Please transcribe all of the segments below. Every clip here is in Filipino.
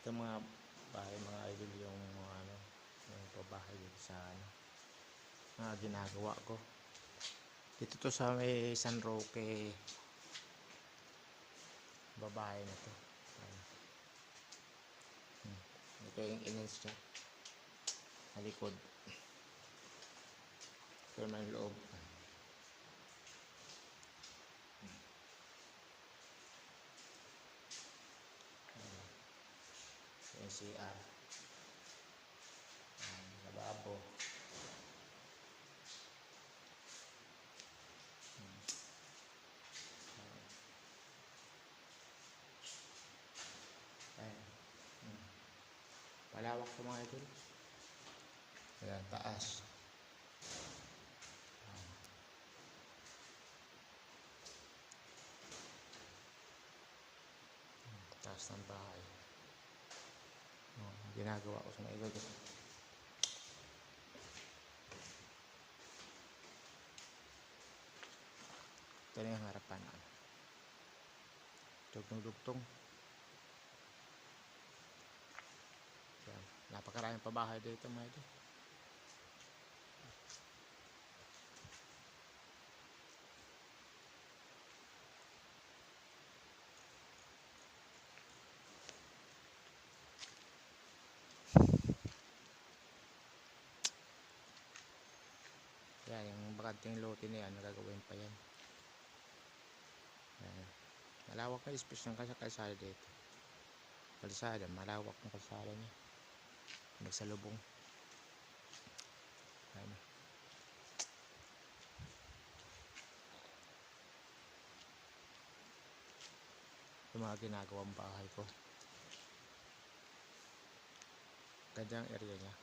Ito mga bahay mga idol, yung mga ano, yung pabahay dito sa ano, mga ginagawa ko. Dito to sa may San Roque, babae na to. Ito yung entrance niya, sa likod. Ito naman yung loob. Yung CR, lababo. Ayan. Malawak sa mga idol. Ayan, taas. Taas ng bahay. Ginagawa ko sa mga idol. Ito na yung harapan. Dugtong-dugtong. Napakaraming pabahay dito mga idol. Yan, yung bakanting lote na yan, nagagawin pa yan. Yan. Malawak na space ng kalsada dito. Kalsada, malawak ng kalsada niya. Magsalubong. Yan. Yung mga ginagawang bahay ko. Ganda ang area niya.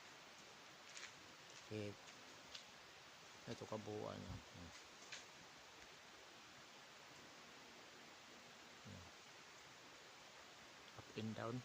Ito kabuuan niya. Up and down.